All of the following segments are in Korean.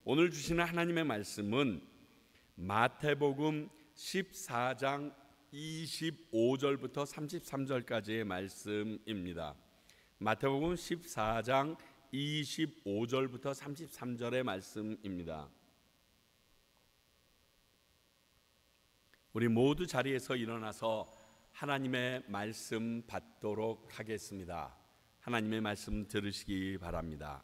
오늘 주시는 하나님의 말씀은 마태복음 14장 25절부터 33절까지의 말씀입니다. 마태복음 14장 25절부터 33절의 말씀입니다. 우리 모두 자리에서 일어나서 하나님의 말씀 받도록 하겠습니다. 하나님의 말씀 들으시기 바랍니다.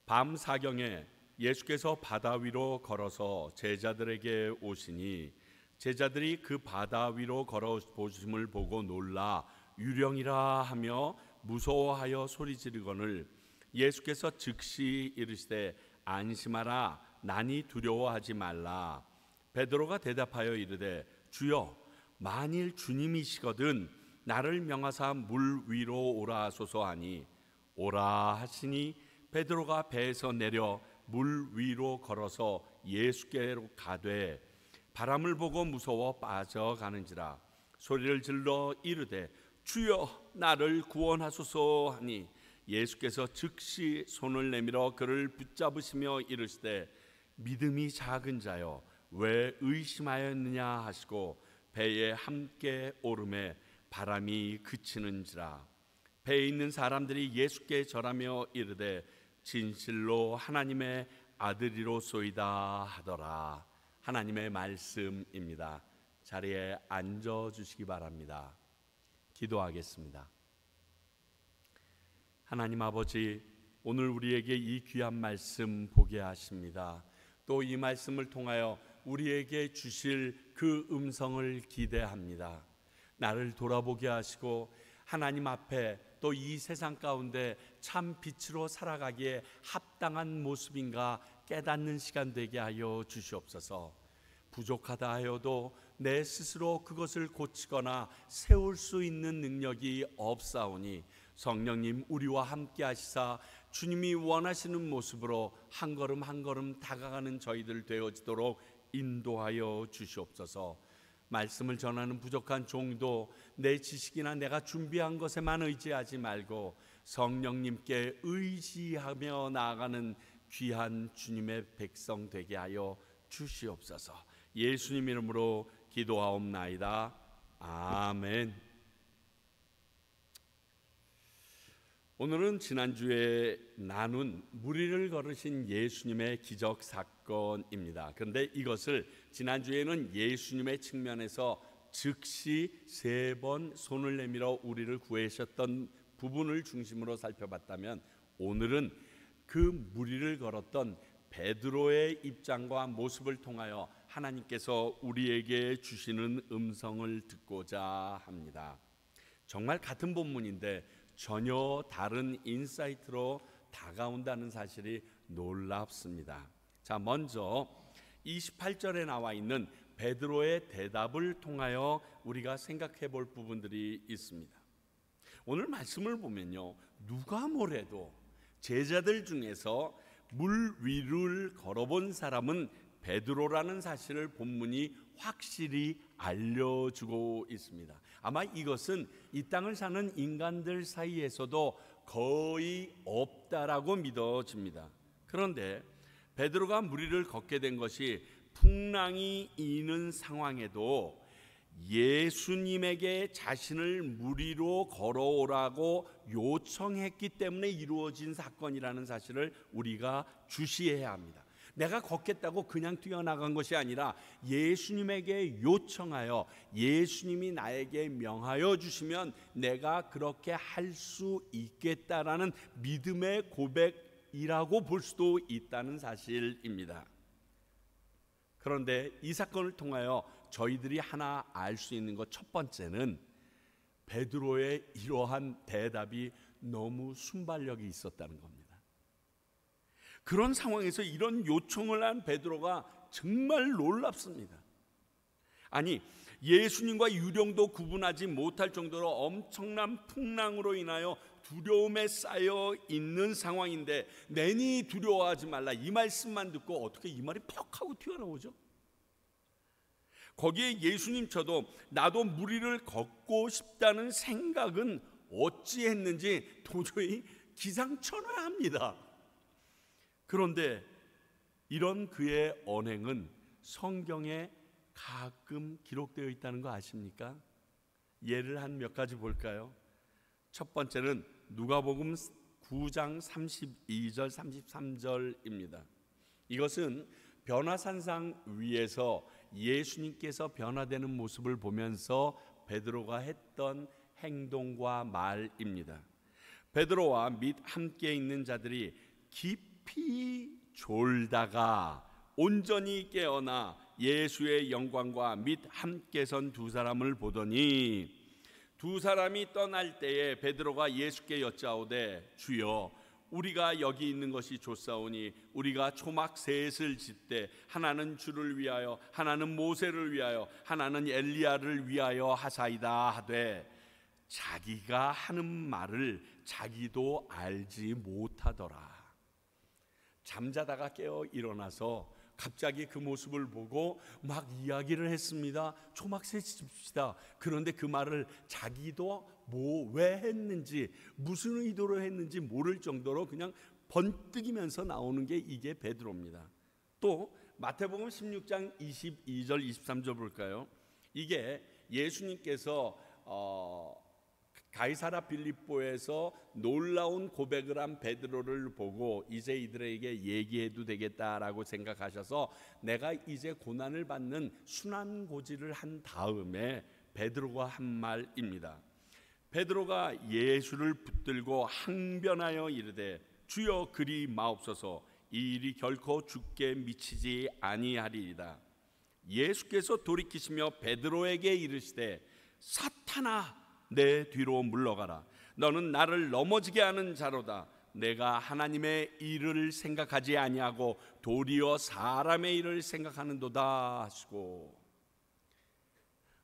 밤 사경에 예수께서 바다 위로 걸어서 제자들에게 오시니 제자들이 그 바다 위로 걸어 보심을 보고 놀라 유령이라 하며 무서워하여 소리 지르거늘 예수께서 즉시 이르시되 안심하라 나니 두려워하지 말라. 베드로가 대답하여 이르되 주여 만일 주님이시거든 나를 명하사 물 위로 오라 하소서 하니 오라 하시니 베드로가 배에서 내려 물 위로 걸어서 예수께로 가되 바람을 보고 무서워 빠져가는지라 소리를 질러 이르되 주여 나를 구원하소서 하니 예수께서 즉시 손을 내밀어 그를 붙잡으시며 이르시되 믿음이 작은 자여 왜 의심하였느냐 하시고 배에 함께 오르매 바람이 그치는지라. 배에 있는 사람들이 예수께 절하며 이르되 진실로 하나님의 아들이로소이다 하더라. 하나님의 말씀입니다. 자리에 앉아 주시기 바랍니다. 기도하겠습니다. 하나님 아버지, 오늘 우리에게 이 귀한 말씀 보게 하십니다. 또 이 말씀을 통하여 우리에게 주실 그 음성을 기대합니다. 나를 돌아보게 하시고 하나님 앞에 또 이 세상 가운데 참 빛으로 살아가기에 합당한 모습인가 깨닫는 시간 되게 하여 주시옵소서. 부족하다 하여도 내 스스로 그것을 고치거나 세울 수 있는 능력이 없사오니 성령님 우리와 함께 하시사 주님이 원하시는 모습으로 한 걸음 한 걸음 다가가는 저희들 되어지도록 인도하여 주시옵소서. 말씀을 전하는 부족한 종도 내 지식이나 내가 준비한 것에만 의지하지 말고 성령님께 의지하며 나아가는 귀한 주님의 백성 되게 하여 주시옵소서. 예수님 이름으로 기도하옵나이다. 아멘. 오늘은 지난주에 나눈 무리를 걸으신 예수님의 기적 사건입니다. 그런데 이것을 지난주에는 예수님의 측면에서 즉시 3번 손을 내밀어 우리를 구하셨던 부분을 중심으로 살펴봤다면 오늘은 그 무리를 걸었던 베드로의 입장과 모습을 통하여 하나님께서 우리에게 주시는 음성을 듣고자 합니다. 정말 같은 본문인데 전혀 다른 인사이트로 다가온다는 사실이 놀랍습니다. 자, 먼저 28절에 나와 있는 베드로의 대답을 통하여 우리가 생각해 볼 부분들이 있습니다. 오늘 말씀을 보면요, 누가 뭐래도 제자들 중에서 물 위를 걸어본 사람은 베드로라는 사실을 본문이 확실히 알려주고 있습니다. 아마 이것은 이 땅을 사는 인간들 사이에서도 거의 없다라고 믿어집니다. 그런데 베드로가 무리를 걷게 된 것이 풍랑이 이는 상황에도 예수님에게 자신을 무리로 걸어오라고 요청했기 때문에 이루어진 사건이라는 사실을 우리가 주시해야 합니다. 내가 걷겠다고 그냥 뛰어나간 것이 아니라 예수님에게 요청하여 예수님이 나에게 명하여 주시면 내가 그렇게 할 수 있겠다라는 믿음의 고백이라고 볼 수도 있다는 사실입니다. 그런데 이 사건을 통하여 저희들이 하나 알 수 있는 것 첫 번째는 베드로의 이러한 대답이 너무 순발력이 있었다는 겁니다. 그런 상황에서 이런 요청을 한 베드로가 정말 놀랍습니다. 아니, 예수님과 유령도 구분하지 못할 정도로 엄청난 풍랑으로 인하여 두려움에 쌓여 있는 상황인데 내니 두려워하지 말라 이 말씀만 듣고 어떻게 이 말이 퍽 하고 튀어나오죠? 거기에 예수님처럼 나도 무리를 걷고 싶다는 생각은 어찌했는지 도저히 기상천외합니다. 그런데 이런 그의 언행은 성경에 가끔 기록되어 있다는 거 아십니까? 예를 한 몇 가지 볼까요? 첫 번째는 누가복음 9장 32절 33절입니다. 이것은 변화산상 위에서 예수님께서 변화되는 모습을 보면서 베드로가 했던 행동과 말입니다. 베드로와 및 함께 있는 자들이 깊이 졸다가 온전히 깨어나 예수의 영광과 및 함께 선 두 사람을 보더니 두 사람이 떠날 때에 베드로가 예수께 여짜오되 주여 우리가 여기 있는 것이 좋사오니 우리가 초막 셋을 짓되 하나는 주를 위하여 하나는 모세를 위하여 하나는 엘리야를 위하여 하사이다 하되 자기가 하는 말을 자기도 알지 못하더라. 잠자다가 깨어 일어나서 갑자기 그 모습을 보고 막 이야기를 했습니다. 초막셋 짓읍시다. 그런데 그 말을 자기도 왜 했는지 무슨 의도로 했는지 모를 정도로 그냥 번뜩이면서 나오는 게 이게 베드로입니다. 또 마태복음 16장 22절 23절 볼까요? 이게 예수님께서 가이사랴 빌립보에서 놀라운 고백을 한 베드로를 보고 이제 이들에게 얘기해도 되겠다라고 생각하셔서 내가 이제 고난을 받는 순환고지를 한 다음에 베드로가 한 말입니다. 베드로가 예수를 붙들고 항변하여 이르되 주여 그리 마옵소서 이 일이 결코 주께 미치지 아니하리이다. 예수께서 돌이키시며 베드로에게 이르시되 사탄아 내 뒤로 물러가라. 너는 나를 넘어지게 하는 자로다. 내가 하나님의 일을 생각하지 아니하고 도리어 사람의 일을 생각하는도다 하시고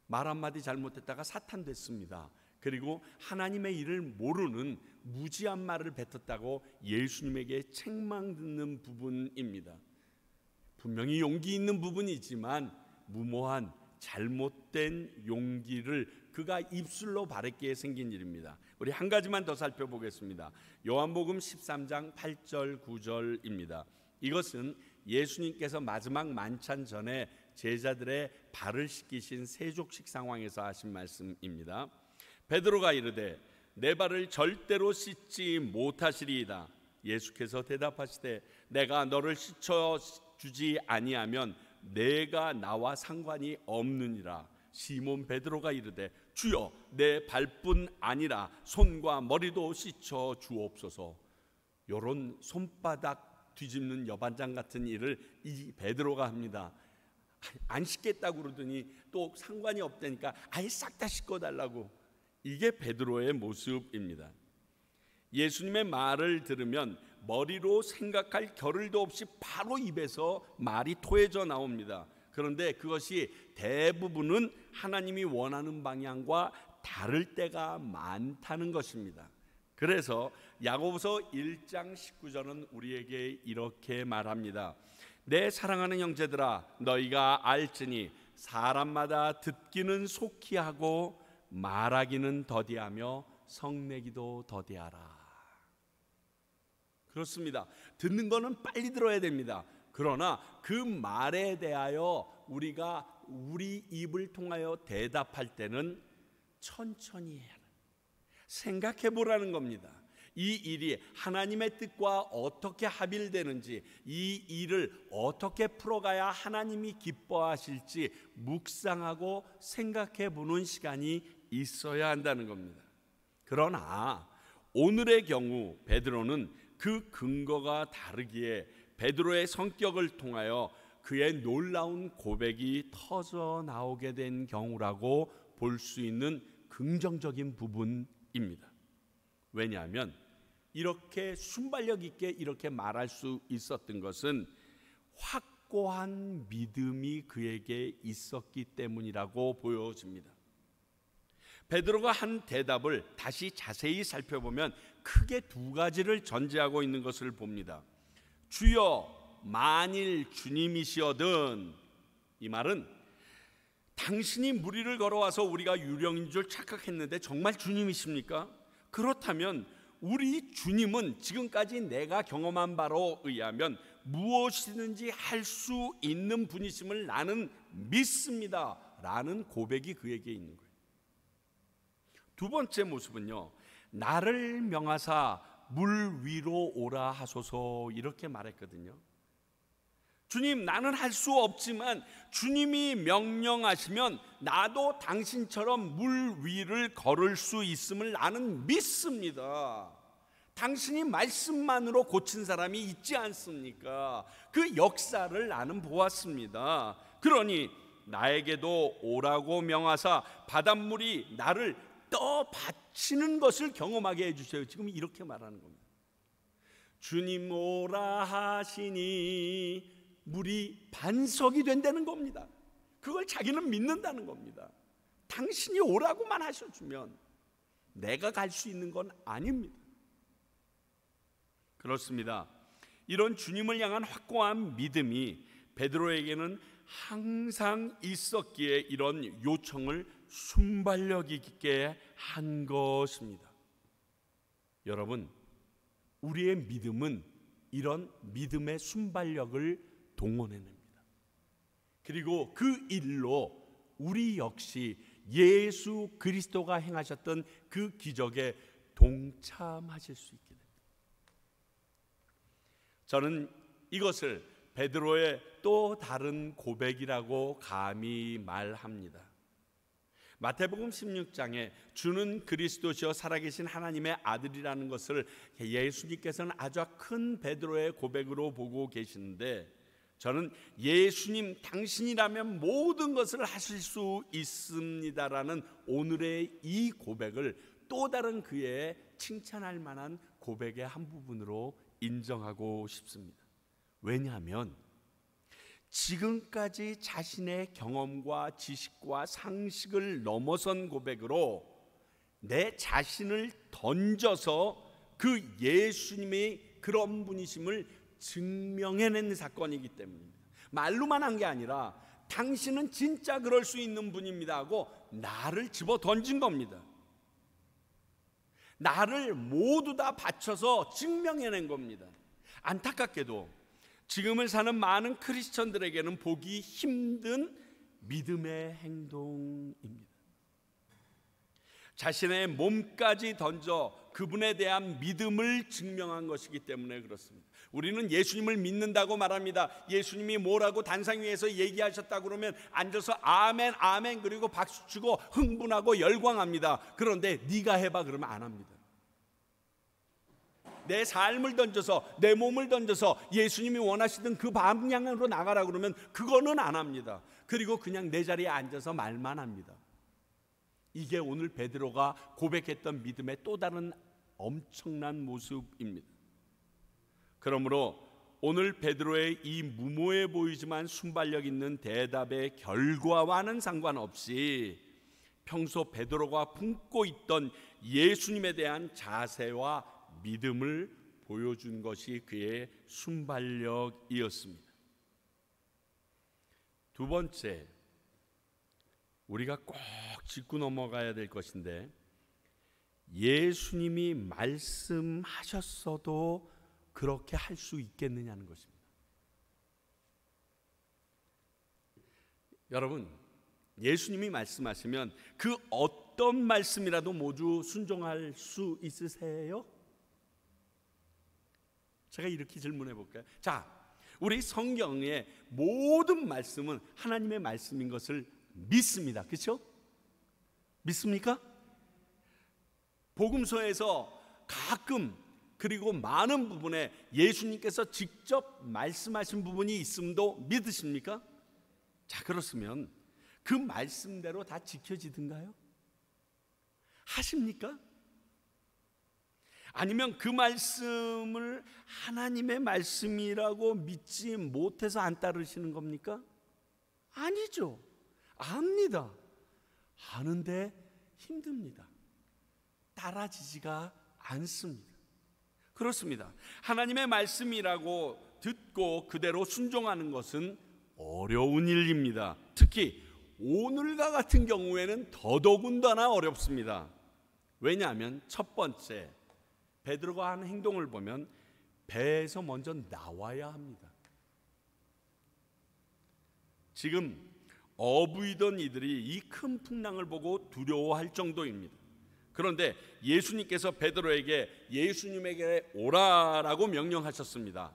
말 한마디 잘못했다가 사탄 됐습니다. 그리고 하나님의 일을 모르는 무지한 말을 뱉었다고 예수님에게 책망 듣는 부분입니다. 분명히 용기 있는 부분이지만 무모한 잘못된 용기를 그가 입술로 바랬기에 생긴 일입니다. 우리 한 가지만 더 살펴보겠습니다. 요한복음 13장 8절 9절입니다. 이것은 예수님께서 마지막 만찬 전에 제자들의 발을 씻기신 세족식 상황에서 하신 말씀입니다. 베드로가 이르되 내 발을 절대로 씻지 못하시리이다. 예수께서 대답하시되 내가 너를 씻어주지 아니하면 내가 나와 상관이 없느니라. 시몬 베드로가 이르되 주여 내 발뿐 아니라 손과 머리도 씻어 주옵소서. 요런 손바닥 뒤집는 여반장 같은 일을 이 베드로가 합니다. 안 씻겠다고 그러더니 또 상관이 없다니까 아예 싹 다 씻어달라고. 이게 베드로의 모습입니다. 예수님의 말을 들으면 머리로 생각할 겨를도 없이 바로 입에서 말이 토해져 나옵니다. 그런데 그것이 대부분은 하나님이 원하는 방향과 다를 때가 많다는 것입니다. 그래서 야고보서 1장 19절은 우리에게 이렇게 말합니다. 내 사랑하는 형제들아 너희가 알지니 사람마다 듣기는 속히 하고 말하기는 더디하며 성내기도 더디하라. 그렇습니다. 듣는 거는 빨리 들어야 됩니다. 그러나 그 말에 대하여 우리가 우리 입을 통하여 대답할 때는 천천히 해야 합니다. 생각해 보라는 겁니다. 이 일이 하나님의 뜻과 어떻게 합일되는지, 이 일을 어떻게 풀어가야 하나님이 기뻐하실지 묵상하고 생각해 보는 시간이 있어야 한다는 겁니다. 그러나 오늘의 경우 베드로는 그 근거가 다르기에 베드로의 성격을 통하여 그의 놀라운 고백이 터져 나오게 된 경우라고 볼 수 있는 긍정적인 부분입니다. 왜냐하면 이렇게 순발력 있게 이렇게 말할 수 있었던 것은 확고한 믿음이 그에게 있었기 때문이라고 보여집니다. 베드로가 한 대답을 다시 자세히 살펴보면 크게 두 가지를 전제하고 있는 것을 봅니다. 주여 만일 주님이시거든. 이 말은 당신이 무리를 걸어와서 우리가 유령인 줄 착각했는데 정말 주님이십니까? 그렇다면 우리 주님은 지금까지 내가 경험한 바로 의하면 무엇이든지 할 수 있는 분이심을 나는 믿습니다 라는 고백이 그에게 있는 거예요. 두 번째 모습은요, 나를 명하사 물 위로 오라 하소서 이렇게 말했거든요. 주님, 나는 할 수 없지만 주님이 명령하시면 나도 당신처럼 물 위를 걸을 수 있음을 나는 믿습니다. 당신이 말씀만으로 고친 사람이 있지 않습니까? 그 역사를 나는 보았습니다. 그러니 나에게도 오라고 명하사 바닷물이 나를 떠받치는 것을 경험하게 해주세요. 지금 이렇게 말하는 겁니다. 주님 오라 하시니 물이 반석이 된다는 겁니다. 그걸 자기는 믿는다는 겁니다. 당신이 오라고만 하셔주면 내가 갈 수 있는 건 아닙니다. 그렇습니다. 이런 주님을 향한 확고한 믿음이 베드로에게는 항상 있었기에 이런 요청을 순발력 있게 한 것입니다. 여러분, 우리의 믿음은 이런 믿음의 순발력을 동원해냅니다. 그리고 그 일로 우리 역시 예수 그리스도가 행하셨던 그 기적에 동참하실 수 있게 됩니다. 저는 이것을 베드로의 또 다른 고백이라고 감히 말합니다. 마태복음 16장에 주는 그리스도시요 살아계신 하나님의 아들이라는 것을 예수님께서는 아주 큰 베드로의 고백으로 보고 계시는데, 저는 예수님 당신이라면 모든 것을 하실 수 있습니다라는 오늘의 이 고백을 또 다른 그의 칭찬할 만한 고백의 한 부분으로 인정하고 싶습니다. 왜냐하면 지금까지 자신의 경험과 지식과 상식을 넘어선 고백으로 내 자신을 던져서 그 예수님의 그런 분이심을 증명해낸 사건이기 때문입니다. 말로만 한 게 아니라 당신은 진짜 그럴 수 있는 분입니다 하고 나를 집어 던진 겁니다. 나를 모두 다 바쳐서 증명해낸 겁니다. 안타깝게도 지금을 사는 많은 크리스천들에게는 보기 힘든 믿음의 행동입니다. 자신의 몸까지 던져 그분에 대한 믿음을 증명한 것이기 때문에 그렇습니다. 우리는 예수님을 믿는다고 말합니다. 예수님이 뭐라고 단상 위에서 얘기하셨다 그러면 앉아서 아멘 아멘 그리고 박수치고 흥분하고 열광합니다. 그런데 네가 해봐 그러면 안 합니다. 내 삶을 던져서 내 몸을 던져서 예수님이 원하시던 그 방향으로 나가라 그러면 그거는 안 합니다. 그리고 그냥 내 자리에 앉아서 말만 합니다. 이게 오늘 베드로가 고백했던 믿음의 또 다른 엄청난 모습입니다. 그러므로 오늘 베드로의 이 무모해 보이지만 순발력 있는 대답의 결과와는 상관없이 평소 베드로가 품고 있던 예수님에 대한 자세와 믿음을 보여준 것이 그의 순발력이었습니다. 두 번째, 우리가 꼭 짚고 넘어가야 될 것인데, 예수님이 말씀하셨어도 그렇게 할 수 있겠느냐는 것입니다. 여러분, 예수님이 말씀하시면 그 어떤 말씀이라도 모두 순종할 수 있으세요? 제가 이렇게 질문해 볼까요? 자, 우리 성경의 모든 말씀은 하나님의 말씀인 것을 믿습니다. 그렇죠? 믿습니까? 복음서에서 가끔 그리고 많은 부분에 예수님께서 직접 말씀하신 부분이 있음도 믿으십니까? 자, 그렇으면 그 말씀대로 다 지켜지던가요? 하십니까? 아니면 그 말씀을 하나님의 말씀이라고 믿지 못해서 안 따르시는 겁니까? 아니죠. 압니다. 아는데 힘듭니다. 따라지지가 않습니다. 그렇습니다. 하나님의 말씀이라고 듣고 그대로 순종하는 것은 어려운 일입니다. 특히 오늘과 같은 경우에는 더더군다나 어렵습니다. 왜냐하면 첫 번째, 베드로가 하는 행동을 보면 배에서 먼저 나와야 합니다. 지금 어부이던 이들이 이 큰 풍랑을 보고 두려워할 정도입니다. 그런데 예수님께서 베드로에게 예수님에게 오라라고 명령하셨습니다.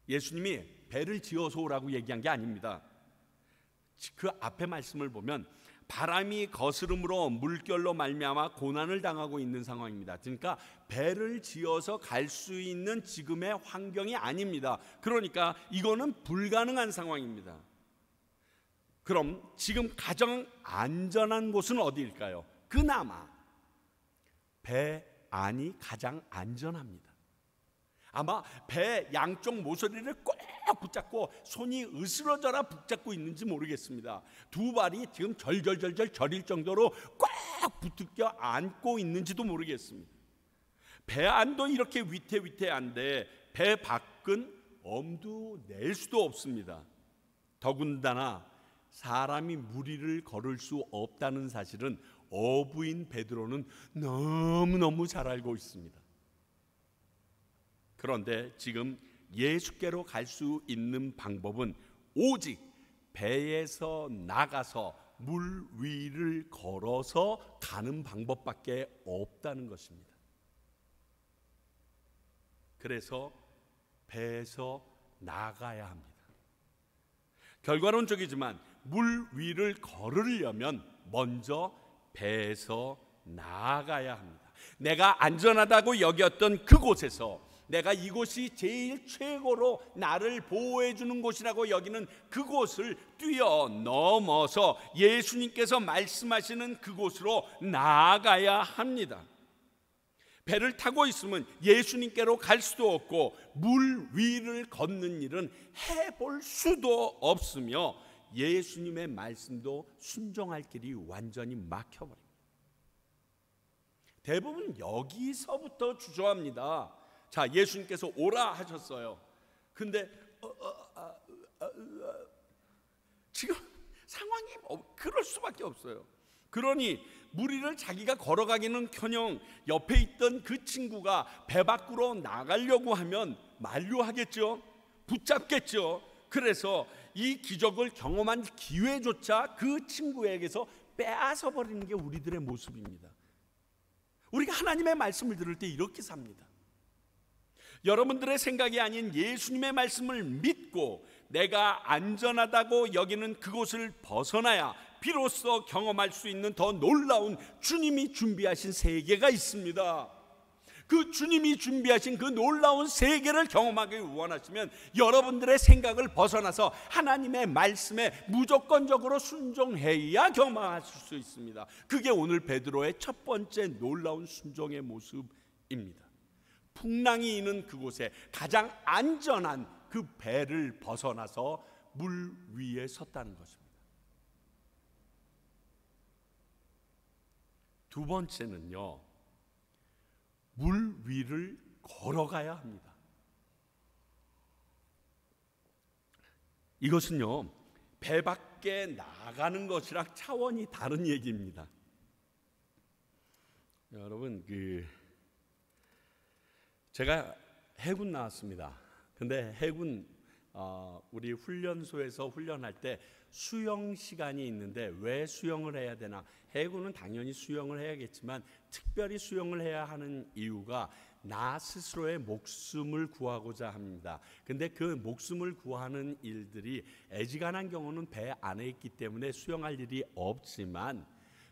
예수님이 배를 지어서 오라고 얘기한 게 아닙니다. 그 앞에 말씀을 보면 바람이 거스름으로 물결로 말미암아 고난을 당하고 있는 상황입니다. 그러니까 배를 지어서 갈 수 있는 지금의 환경이 아닙니다. 그러니까 이거는 불가능한 상황입니다. 그럼 지금 가장 안전한 곳은 어디일까요? 그나마 배 안이 가장 안전합니다. 아마 배 양쪽 모서리를 꼭 붙잡고 손이 으스러져라 붙잡고 있는지 모르겠습니다. 두 발이 지금 절절절절 저릴 정도로 꽉 붙들겨 안고 있는지도 모르겠습니다. 배 안도 이렇게 위태위태한데 배 밖은 엄두 낼 수도 없습니다. 더군다나 사람이 무리를 걸을 수 없다는 사실은 어부인 베드로는 너무너무 잘 알고 있습니다. 그런데 지금 예수께로 갈 수 있는 방법은 오직 배에서 나가서 물 위를 걸어서 가는 방법밖에 없다는 것입니다. 그래서 배에서 나가야 합니다. 결과론적이지만 물 위를 걸으려면 먼저 배에서 나가야 합니다. 내가 안전하다고 여겼던 그곳에서, 내가 이곳이 제일 최고로 나를 보호해 주는 곳이라고 여기는 그곳을 뛰어넘어서 예수님께서 말씀하시는 그곳으로 나아가야 합니다. 배를 타고 있으면 예수님께로 갈 수도 없고 물 위를 걷는 일은 해볼 수도 없으며 예수님의 말씀도 순종할 길이 완전히 막혀버립니다. 대부분 여기서부터 주저합니다. 자, 예수님께서 오라 하셨어요. 근데 지금 상황이 그럴 수밖에 없어요. 그러니 무리를 자기가 걸어가기는커녕 옆에 있던 그 친구가 배 밖으로 나가려고 하면 만류하겠죠. 붙잡겠죠. 그래서 이 기적을 경험한 기회조차 그 친구에게서 빼앗아 버리는 게 우리들의 모습입니다. 우리가 하나님의 말씀을 들을 때 이렇게 삽니다. 여러분들의 생각이 아닌 예수님의 말씀을 믿고 내가 안전하다고 여기는 그곳을 벗어나야 비로소 경험할 수 있는 더 놀라운 주님이 준비하신 세계가 있습니다. 그 주님이 준비하신 그 놀라운 세계를 경험하기 원하시면 여러분들의 생각을 벗어나서 하나님의 말씀에 무조건적으로 순종해야 경험하실 수 있습니다. 그게 오늘 베드로의 첫 번째 놀라운 순종의 모습입니다. 풍랑이 있는 그곳에 가장 안전한 그 배를 벗어나서 물 위에 섰다는 것입니다. 두 번째는요, 물 위를 걸어가야 합니다. 이것은요, 배 밖에 나가는 것이랑 차원이 다른 얘기입니다. 여러분, 제가 해군 나왔습니다. 근데 해군 우리 훈련소에서 훈련할 때 수영 시간이 있는데 왜 수영을 해야 되나? 해군은 당연히 수영을 해야겠지만 특별히 수영을 해야 하는 이유가 나 스스로의 목숨을 구하고자 합니다. 근데 그 목숨을 구하는 일들이 애지간한 경우는 배 안에 있기 때문에 수영할 일이 없지만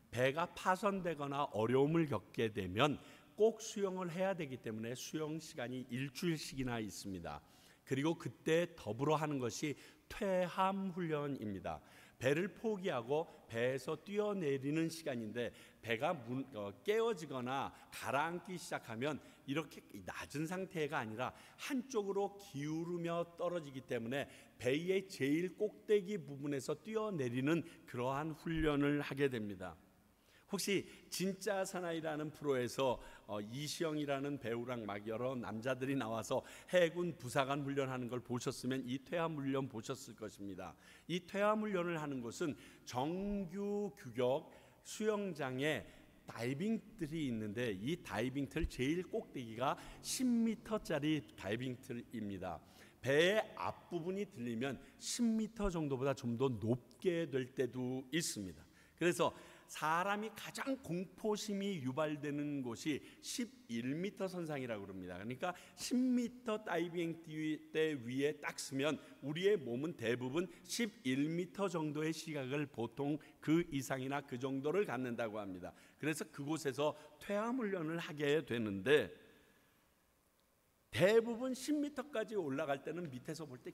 배가 파손되거나 어려움을 겪게 되면 꼭 수영을 해야 되기 때문에 수영 시간이 일주일씩이나 있습니다. 그리고 그때 더불어 하는 것이 퇴함 훈련입니다. 배를 포기하고 배에서 뛰어내리는 시간인데 배가 깨어지거나 가라앉기 시작하면 이렇게 낮은 상태가 아니라 한쪽으로 기울으며 떨어지기 때문에 배의 제일 꼭대기 부분에서 뛰어내리는 그러한 훈련을 하게 됩니다. 혹시 진짜 사나이라는 프로에서 이시영이라는 배우랑 막 여러 남자들이 나와서 해군 부사관 훈련하는 걸 보셨으면 이 퇴함 훈련 보셨을 것입니다. 이 퇴함 훈련을 하는 것은 정규 규격 수영장에 다이빙 틀이 있는데 이 다이빙 틀 제일 꼭대기가 10m짜리 다이빙 틀입니다. 배의 앞부분이 들리면 10m 정도보다 좀 더 높게 될 때도 있습니다. 그래서 사람이 가장 공포심이 유발되는 곳이 11m 선상이라고 그럽니다. 그러니까 10m 다이빙 대 위에 딱 서면 우리의 몸은 대부분 11m 정도의 시각을 보통 그 이상이나 그 정도를 갖는다고 합니다. 그래서 그곳에서 퇴암 훈련을 하게 되는데 대부분 10m까지 올라갈 때는 밑에서 볼 때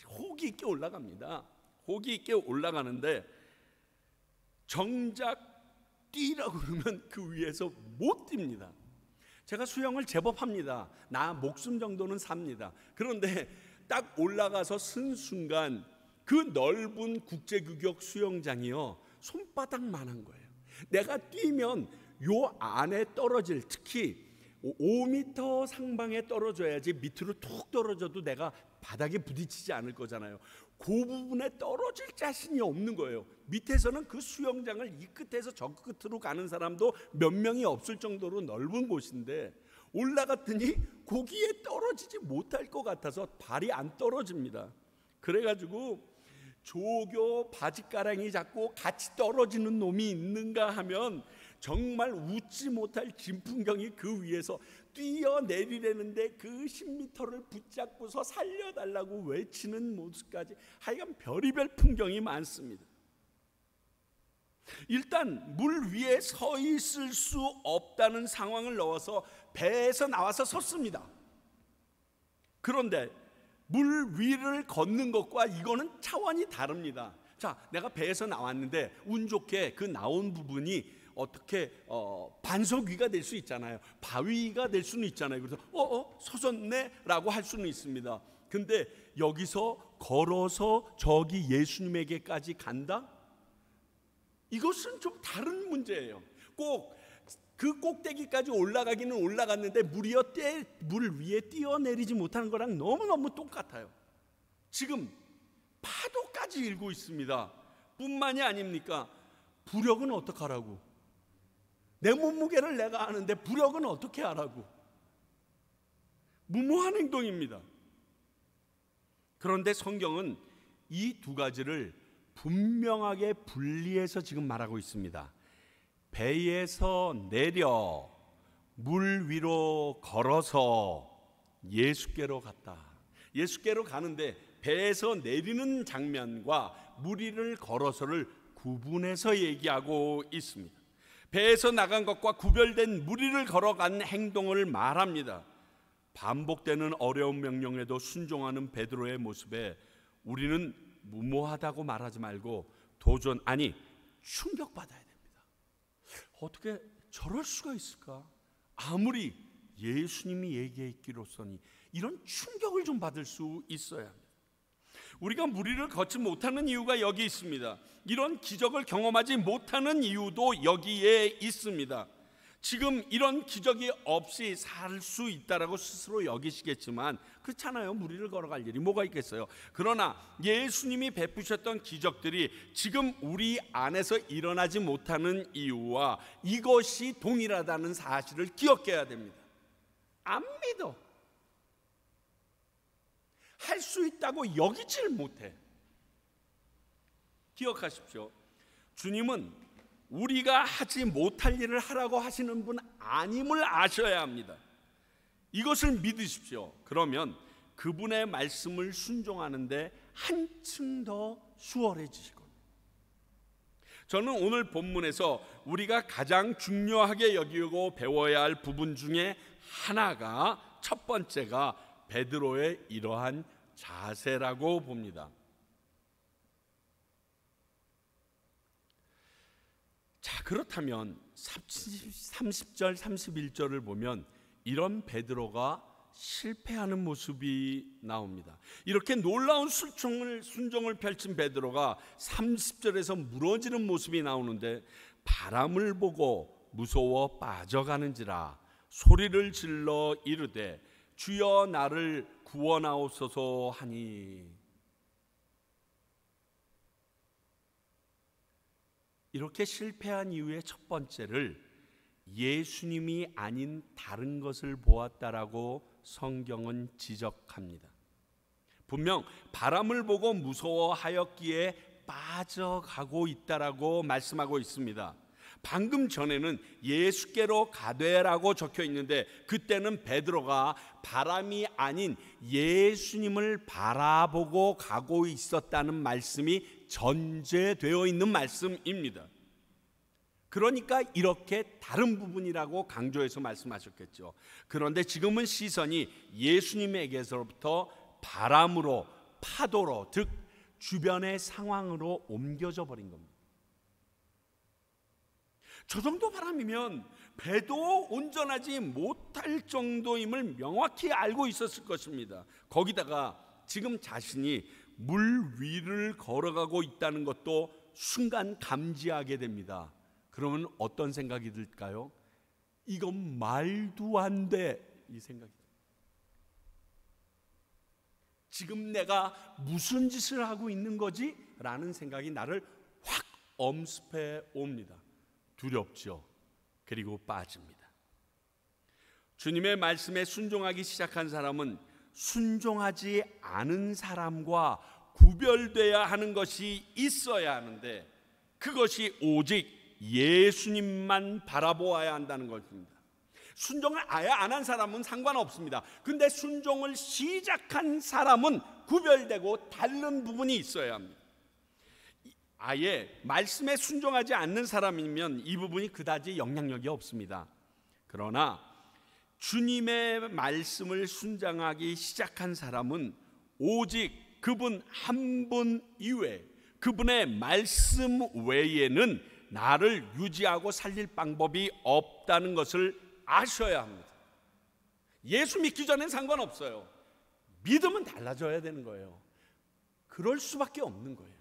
호기 있게 올라갑니다. 호기 있게 올라가는데 정작 뛰라고 그러면 그 위에서 못 뜁니다. 제가 수영을 제법 합니다. 나 목숨 정도는 삽니다. 그런데 딱 올라가서 쓴 순간 그 넓은 국제규격 수영장이요 손바닥만한 거예요. 내가 뛰면 요 안에 떨어질, 특히 5m 상방에 떨어져야지 밑으로 툭 떨어져도 내가 바닥에 부딪히지 않을 거잖아요. 그 부분에 떨어질 자신이 없는 거예요. 밑에서는 그 수영장을 이 끝에서 저 끝으로 가는 사람도 몇 명이 없을 정도로 넓은 곳인데 올라갔더니 거기에 떨어지지 못할 것 같아서 발이 안 떨어집니다. 그래가지고 조교 바지가랑이 잡고 같이 떨어지는 놈이 있는가 하면 정말 웃지 못할 진풍경이 그 위에서 뛰어내리려는데 그 10m를 붙잡고서 살려달라고 외치는 모습까지 하여간 별의별 풍경이 많습니다. 일단 물 위에 서 있을 수 없다는 상황을 넣어서 배에서 나와서 섰습니다. 그런데 물 위를 걷는 것과 이거는 차원이 다릅니다. 자, 내가 배에서 나왔는데 운 좋게 그 나온 부분이 어떻게 반석 위가 될 수 있잖아요. 바위가 될 수는 있잖아요. 그래서 서졌네 라고 할 수는 있습니다. 근데 여기서 걸어서 저기 예수님에게까지 간다? 이것은 좀 다른 문제예요. 꼭 그 꼭대기까지 올라가기는 올라갔는데 물 위에 뛰어내리지 못하는 거랑 너무너무 똑같아요. 지금 파도까지 일고 있습니다. 뿐만이 아닙니까? 부력은 어떡하라고? 내 몸무게를 내가 아는데 부력은 어떻게 하라고? 무모한 행동입니다. 그런데 성경은 이 두 가지를 분명하게 분리해서 지금 말하고 있습니다. 배에서 내려 물 위로 걸어서 예수께로 갔다. 예수께로 가는데 배에서 내리는 장면과 물 위를 걸어서를 구분해서 얘기하고 있습니다. 배에서 나간 것과 구별된 물 위를 걸어간 행동을 말합니다. 반복되는 어려운 명령에도 순종하는 베드로의 모습에 우리는 무모하다고 말하지 말고 충격받아야 됩니다. 어떻게 저럴 수가 있을까? 아무리 예수님이 얘기했기로서니 이런 충격을 좀 받을 수 있어야 합니다. 우리가 물 위를 걷지 못하는 이유가 여기 있습니다. 이런 기적을 경험하지 못하는 이유도 여기에 있습니다. 지금 이런 기적이 없이 살 수 있다라고 스스로 여기시겠지만 그렇잖아요. 물 위를 걸어갈 일이 뭐가 있겠어요. 그러나 예수님이 베푸셨던 기적들이 지금 우리 안에서 일어나지 못하는 이유와 이것이 동일하다는 사실을 기억해야 됩니다. 안 믿어. 할 수 있다고 여기질 못해. 기억하십시오. 주님은 우리가 하지 못할 일을 하라고 하시는 분 아님을 아셔야 합니다. 이것을 믿으십시오. 그러면 그분의 말씀을 순종하는데 한층 더 수월해지실 겁니다. 저는 오늘 본문에서 우리가 가장 중요하게 여기고 배워야 할 부분 중에 하나가 첫 번째가 베드로의 이러한 자세라고 봅니다. 자, 그렇다면 30절 31절을 보면 이런 베드로가 실패하는 모습이 나옵니다. 이렇게 놀라운 순종을 펼친 베드로가 30절에서 무너지는 모습이 나오는데 바람을 보고 무서워 빠져가는지라 소리를 질러 이르되 주여 나를 구원하옵소서 하니. 이렇게 실패한 이유의 첫 번째를 예수님이 아닌 다른 것을 보았다라고 성경은 지적합니다. 분명 바람을 보고 무서워하였기에 빠져가고 있다라고 말씀하고 있습니다. 방금 전에는 예수께로 가되라고 적혀 있는데 그때는 베드로가 바람이 아닌 예수님을 바라보고 가고 있었다는 말씀이 전제되어 있는 말씀입니다. 그러니까 이렇게 다른 부분이라고 강조해서 말씀하셨겠죠. 그런데 지금은 시선이 예수님에게서부터 바람으로, 파도로, 즉 주변의 상황으로 옮겨져 버린 겁니다. 저 정도 바람이면 배도 운전하지 못할 정도임을 명확히 알고 있었을 것입니다. 거기다가 지금 자신이 물 위를 걸어가고 있다는 것도 순간 감지하게 됩니다. 그러면 어떤 생각이 들까요? 이건 말도 안 돼, 이 생각이 듭니다. 지금 내가 무슨 짓을 하고 있는 거지? 라는 생각이 나를 확 엄습해 옵니다. 두렵죠. 그리고 빠집니다. 주님의 말씀에 순종하기 시작한 사람은 순종하지 않은 사람과 구별되어야 하는 것이 있어야 하는데 그것이 오직 예수님만 바라보아야 한다는 것입니다. 순종을 아예 안 한 사람은 상관없습니다. 근데 순종을 시작한 사람은 구별되고 다른 부분이 있어야 합니다. 아예 말씀에 순종하지 않는 사람이면 이 부분이 그다지 영향력이 없습니다. 그러나 주님의 말씀을 순종하기 시작한 사람은 오직 그분 한 분 이외, 그분의 말씀 외에는 나를 유지하고 살릴 방법이 없다는 것을 아셔야 합니다. 예수 믿기 전엔 상관없어요. 믿으면 달라져야 되는 거예요. 그럴 수밖에 없는 거예요.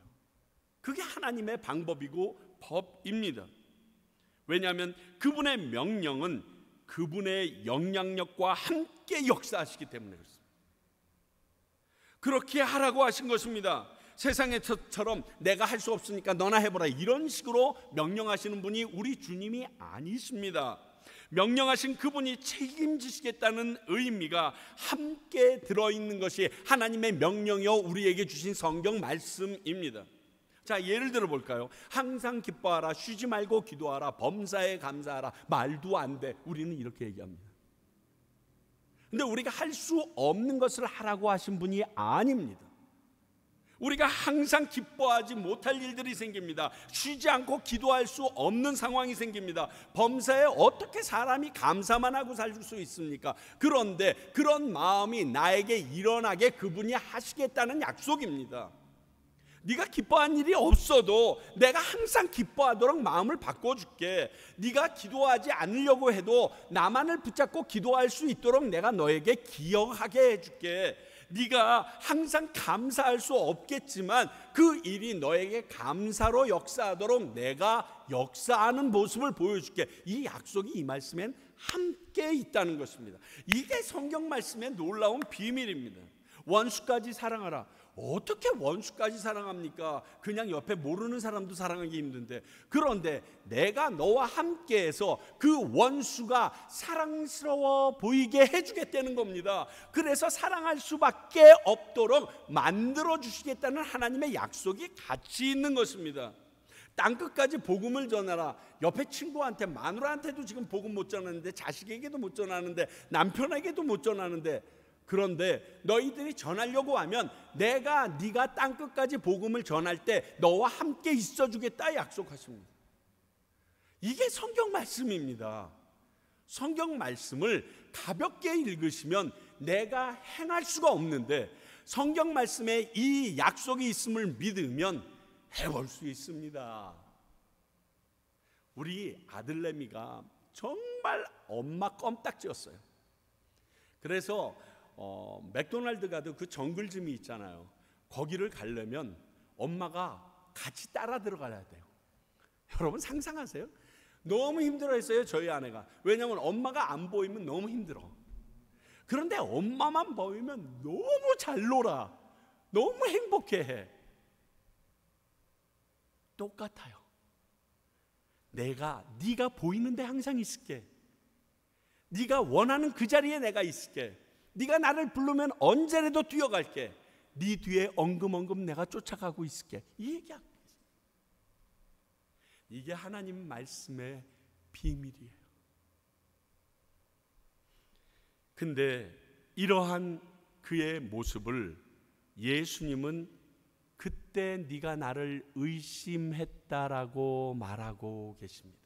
그게 하나님의 방법이고 법입니다. 왜냐하면 그분의 명령은 그분의 영향력과 함께 역사하시기 때문에 그렇습니다. 그렇게 하라고 하신 것입니다. 세상에처럼 내가 할 수 없으니까 너나 해보라 이런 식으로 명령하시는 분이 우리 주님이 아니십니다. 명령하신 그분이 책임지시겠다는 의미가 함께 들어있는 것이 하나님의 명령이요 우리에게 주신 성경 말씀입니다. 자, 예를 들어 볼까요? 항상 기뻐하라, 쉬지 말고 기도하라, 범사에 감사하라. 말도 안 돼. 우리는 이렇게 얘기합니다. 근데 우리가 할 수 없는 것을 하라고 하신 분이 아닙니다. 우리가 항상 기뻐하지 못할 일들이 생깁니다. 쉬지 않고 기도할 수 없는 상황이 생깁니다. 범사에 어떻게 사람이 감사만 하고 살 수 있습니까? 그런데 그런 마음이 나에게 일어나게 그분이 하시겠다는 약속입니다. 네가 기뻐한 일이 없어도 내가 항상 기뻐하도록 마음을 바꿔줄게. 네가 기도하지 않으려고 해도 나만을 붙잡고 기도할 수 있도록 내가 너에게 기억하게 해줄게. 네가 항상 감사할 수 없겠지만 그 일이 너에게 감사로 역사하도록 내가 역사하는 모습을 보여줄게. 이 약속이 이 말씀엔 함께 있다는 것입니다. 이게 성경 말씀의 놀라운 비밀입니다. 원수까지 사랑하라. 어떻게 원수까지 사랑합니까? 그냥 옆에 모르는 사람도 사랑하기 힘든데. 그런데 내가 너와 함께해서 그 원수가 사랑스러워 보이게 해주겠다는 겁니다. 그래서 사랑할 수밖에 없도록 만들어 주시겠다는 하나님의 약속이 같이 있는 것입니다. 땅끝까지 복음을 전하라. 옆에 친구한테, 마누라한테도 지금 복음 못 전하는데, 자식에게도 못 전하는데, 남편에게도 못 전하는데, 그런데 너희들이 전하려고 하면 내가 네가 땅끝까지 복음을 전할 때 너와 함께 있어주겠다 약속하십니다. 이게 성경 말씀입니다. 성경 말씀을 가볍게 읽으시면 내가 행할 수가 없는데 성경 말씀에 이 약속이 있음을 믿으면 해볼 수 있습니다. 우리 아들내미가 정말 엄마 껌딱지였어요. 그래서 맥도날드 가도 그 정글짐이 있잖아요. 거기를 가려면 엄마가 같이 따라 들어가야 돼요. 여러분 상상하세요? 너무 힘들어했어요 저희 아내가. 왜냐하면 엄마가 안 보이면 너무 힘들어. 그런데 엄마만 보이면 너무 잘 놀아. 너무 행복해해. 똑같아요. 네가 보이는데 항상 있을게. 네가 원하는 그 자리에 내가 있을게. 네가 나를 부르면 언제라도 뛰어갈게. 네 뒤에 엉금엉금 내가 쫓아가고 있을게. 이 얘기하고 있어요. 이게 하나님 말씀의 비밀이에요. 근데 이러한 그의 모습을 예수님은 그때 네가 나를 의심했다라고 말하고 계십니다.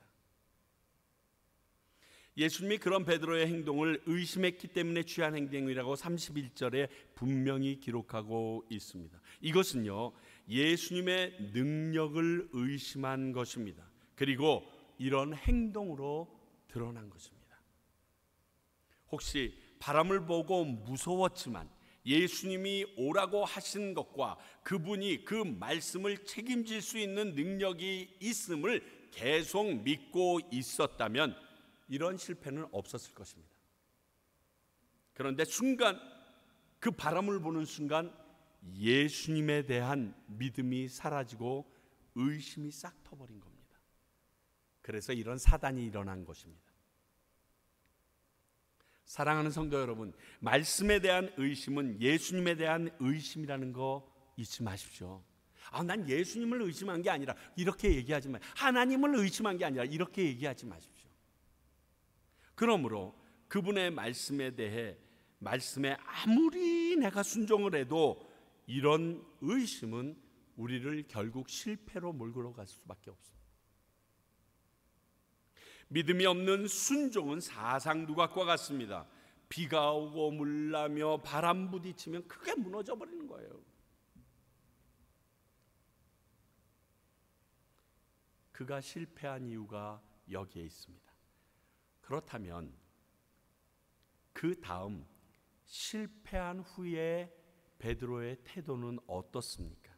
예수님이 그런 베드로의 행동을 의심했기 때문에 취한 행동이라고 31절에 분명히 기록하고 있습니다. 이것은요, 예수님의 능력을 의심한 것입니다. 그리고 이런 행동으로 드러난 것입니다. 혹시 바람을 보고 무서웠지만 예수님이 오라고 하신 것과 그분이 그 말씀을 책임질 수 있는 능력이 있음을 계속 믿고 있었다면 이런 실패는 없었을 것입니다. 그런데 순간, 그 바람을 보는 순간 예수님에 대한 믿음이 사라지고 의심이 싹 터버린 겁니다. 그래서 이런 사단이 일어난 것입니다. 사랑하는 성도 여러분, 말씀에 대한 의심은 예수님에 대한 의심이라는 거 잊지 마십시오. 난 예수님을 의심한 게 아니라 이렇게 얘기하지 마십시오. 하나님을 의심한 게 아니라 이렇게 얘기하지 마십시오. 그러므로 그분의 말씀에 대해, 말씀에 아무리 내가 순종을 해도 이런 의심은 우리를 결국 실패로 몰고 갈 수밖에 없습니다. 믿음이 없는 순종은 사상두각과 같습니다. 비가 오고 물나며 바람 부딪히면 크게 무너져 버리는 거예요. 그가 실패한 이유가 여기에 있습니다. 그렇다면 그 다음 실패한 후에 베드로의 태도는 어떻습니까?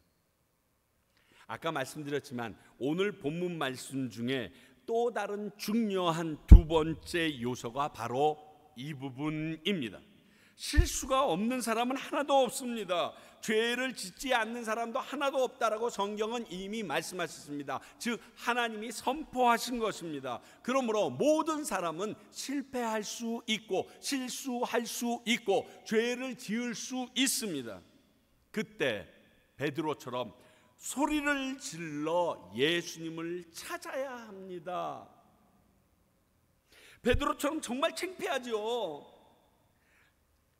아까 말씀드렸지만 오늘 본문 말씀 중에 또 다른 중요한 두 번째 요소가 바로 이 부분입니다. 실수가 없는 사람은 하나도 없습니다. 죄를 짓지 않는 사람도 하나도 없다라고 성경은 이미 말씀하셨습니다. 즉 하나님이 선포하신 것입니다. 그러므로 모든 사람은 실패할 수 있고 실수할 수 있고 죄를 지을 수 있습니다. 그때 베드로처럼 소리를 질러 예수님을 찾아야 합니다. 베드로처럼 정말 창피하죠.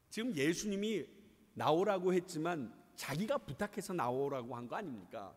지금 예수님이 나오라고 했지만 자기가 부탁해서 나오라고 한 거 아닙니까?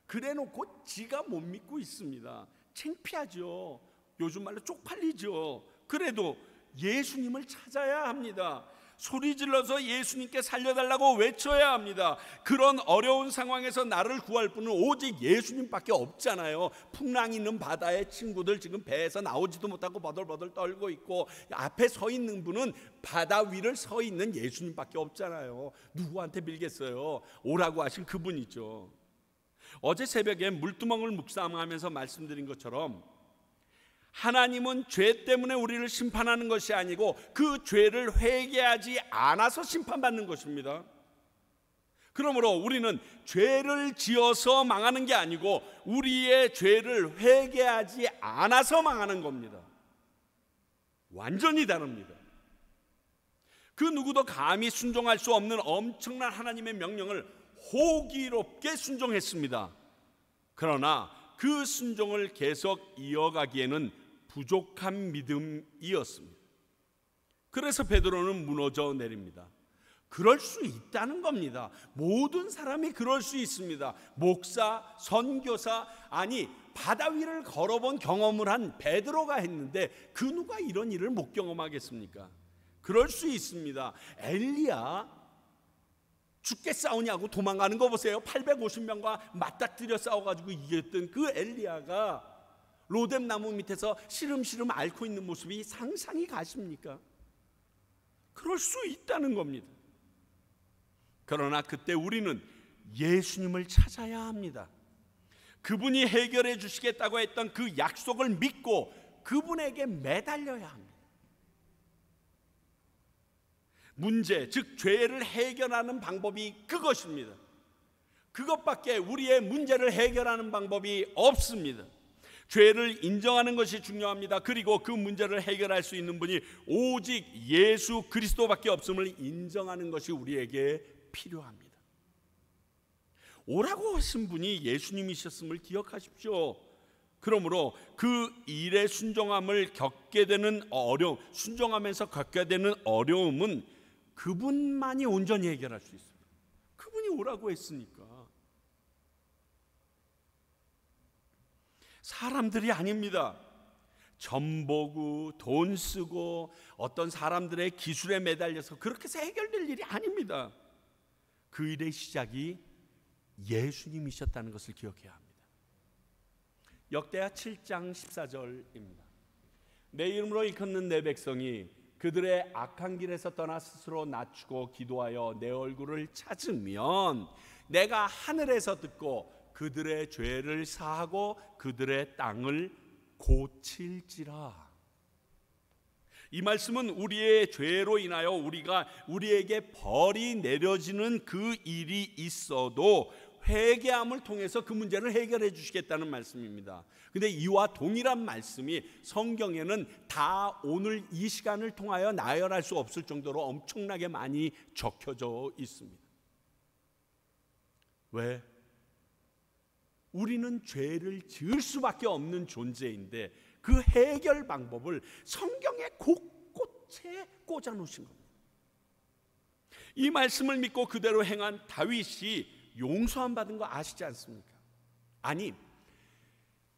그래놓고 지가 못 믿고 있습니다. 창피하죠. 요즘 말로 쪽팔리죠. 그래도 예수님을 찾아야 합니다. 소리 질러서 예수님께 살려달라고 외쳐야 합니다. 그런 어려운 상황에서 나를 구할 분은 오직 예수님밖에 없잖아요. 풍랑 있는 바다에 친구들 지금 배에서 나오지도 못하고 버들버들 떨고 있고 앞에 서 있는 분은 바다 위를 서 있는 예수님밖에 없잖아요. 누구한테 빌겠어요? 오라고 하신 그분이죠. 어제 새벽에 물두멍을 묵상하면서 말씀드린 것처럼 하나님은 죄 때문에 우리를 심판하는 것이 아니고 그 죄를 회개하지 않아서 심판받는 것입니다. 그러므로 우리는 죄를 지어서 망하는 게 아니고 우리의 죄를 회개하지 않아서 망하는 겁니다. 완전히 다릅니다. 그 누구도 감히 순종할 수 없는 엄청난 하나님의 명령을 호기롭게 순종했습니다. 그러나 그 순종을 계속 이어가기에는 부족한 믿음이었습니다. 그래서 베드로는 무너져 내립니다. 그럴 수 있다는 겁니다. 모든 사람이 그럴 수 있습니다. 목사, 선교사, 아니 바다 위를 걸어본 경험을 한 베드로가 했는데 그 누가 이런 일을 못 경험하겠습니까? 그럴 수 있습니다. 엘리야 죽게 싸우냐고 도망가는 거 보세요. 850명과 맞닥뜨려 싸워가지고 이겼던 그 엘리야가 로뎀 나무 밑에서 시름시름 앓고 있는 모습이 상상이 가십니까? 그럴 수 있다는 겁니다. 그러나 그때 우리는 예수님을 찾아야 합니다. 그분이 해결해 주시겠다고 했던 그 약속을 믿고 그분에게 매달려야 합니다. 문제, 즉 죄를 해결하는 방법이 그것입니다. 그것밖에 우리의 문제를 해결하는 방법이 없습니다. 죄를 인정하는 것이 중요합니다. 그리고 그 문제를 해결할 수 있는 분이 오직 예수 그리스도밖에 없음을 인정하는 것이 우리에게 필요합니다. 오라고 하신 분이 예수님이셨음을 기억하십시오. 그러므로 그 일의 순종함을 겪게 되는 어려움, 순종하면서 겪게 되는 어려움은 그분만이 온전히 해결할 수 있습니다. 그분이 오라고 했으니까. 사람들이 아닙니다. 점 보고 돈 쓰고 어떤 사람들의 기술에 매달려서 그렇게 해서 해결될 일이 아닙니다. 그 일의 시작이 예수님이셨다는 것을 기억해야 합니다. 역대하 7장 14절입니다. 내 이름으로 일컫는 내 백성이 그들의 악한 길에서 떠나 스스로 낮추고 기도하여 내 얼굴을 찾으면 내가 하늘에서 듣고 그들의 죄를 사하고 그들의 땅을 고칠지라. 이 말씀은 우리의 죄로 인하여 우리에게 벌이 내려지는 그 일이 있어도 회개함을 통해서 그 문제를 해결해 주시겠다는 말씀입니다. 근데 이와 동일한 말씀이 성경에는 다 오늘 이 시간을 통하여 나열할 수 없을 정도로 엄청나게 많이 적혀져 있습니다. 왜? 우리는 죄를 지을 수밖에 없는 존재인데 그 해결 방법을 성경에 곳곳에 꽂아 놓으신 겁니다. 이 말씀을 믿고 그대로 행한 다윗이 용서함 받은 거 아시지 않습니까? 아니,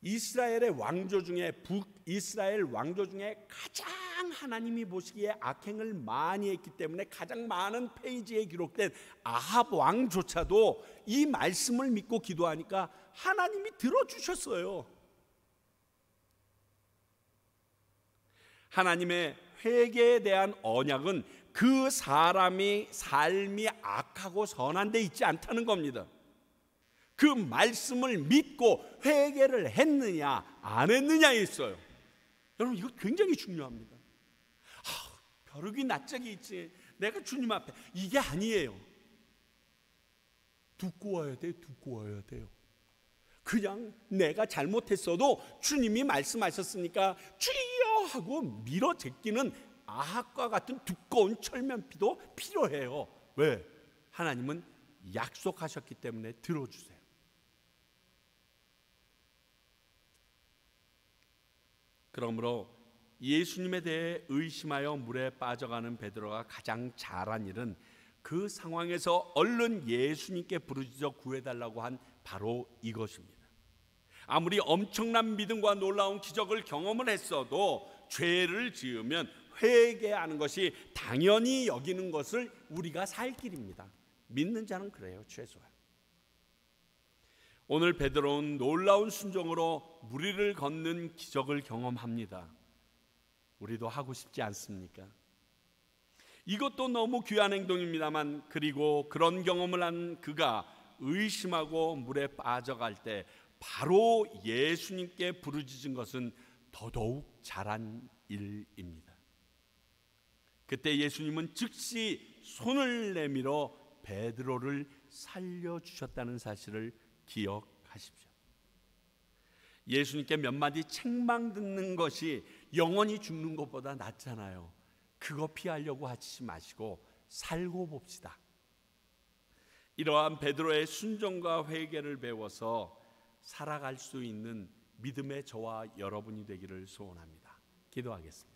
이스라엘의 왕조 중에 북이스라엘 왕조 중에 가장 하나님이 보시기에 악행을 많이 했기 때문에 가장 많은 페이지에 기록된 아합 왕조차도 이 말씀을 믿고 기도하니까 하나님이 들어주셨어요. 하나님의 회개에 대한 언약은 그 사람이 삶이 악하고 선한 데 있지 않다는 겁니다. 그 말씀을 믿고 회개를 했느냐 안 했느냐에 있어요. 여러분, 이거 굉장히 중요합니다. 벼룩이 낯짝이 있지, 내가 주님 앞에, 이게 아니에요. 두꺼워야 돼요. 그냥 내가 잘못했어도 주님이 말씀하셨으니까 주여 하고 밀어 제끼는 아합과 같은 두꺼운 철면피도 필요해요. 왜? 하나님은 약속하셨기 때문에 들어주세요. 그러므로 예수님에 대해 의심하여 물에 빠져가는 베드로가 가장 잘한 일은 그 상황에서 얼른 예수님께 부르짖어 구해달라고 한 바로 이것입니다. 아무리 엄청난 믿음과 놀라운 기적을 경험을 했어도 죄를 지으면 회개하는 것이 당연히 여기는 것을 우리가 살 길입니다. 믿는 자는 그래요, 최소한. 오늘 베드로는 놀라운 순종으로 무리를 걷는 기적을 경험합니다. 우리도 하고 싶지 않습니까? 이것도 너무 귀한 행동입니다만, 그리고 그런 경험을 한 그가 의심하고 물에 빠져갈 때 바로 예수님께 부르짖은 것은 더더욱 잘한 일입니다. 그때 예수님은 즉시 손을 내밀어 베드로를 살려주셨다는 사실을 기억하십시오. 예수님께 몇 마디 책망 듣는 것이 영원히 죽는 것보다 낫잖아요. 그거 피하려고 하지 마시고 살고 봅시다. 이러한 베드로의 순종과 회개를 배워서 살아갈 수 있는 믿음의 저와 여러분이 되기를 소원합니다. 기도하겠습니다.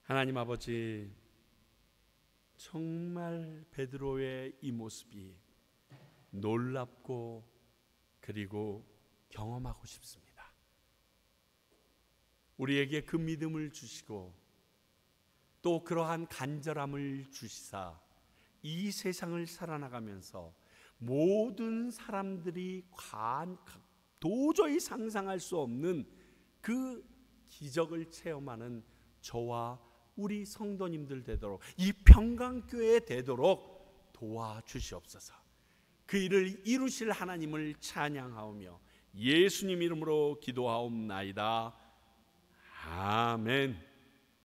하나님 아버지, 정말 베드로의 이 모습이 놀랍고 그리고 경험하고 싶습니다. 우리에게 그 믿음을 주시고 또 그러한 간절함을 주시사 이 세상을 살아나가면서 모든 사람들이 도저히 상상할 수 없는 그 기적을 체험하는 저와 우리 성도님들 되도록, 이 평강교회 되도록 도와주시옵소서. 그 일을 이루실 하나님을 찬양하오며 예수님 이름으로 기도하옵나이다. 아멘.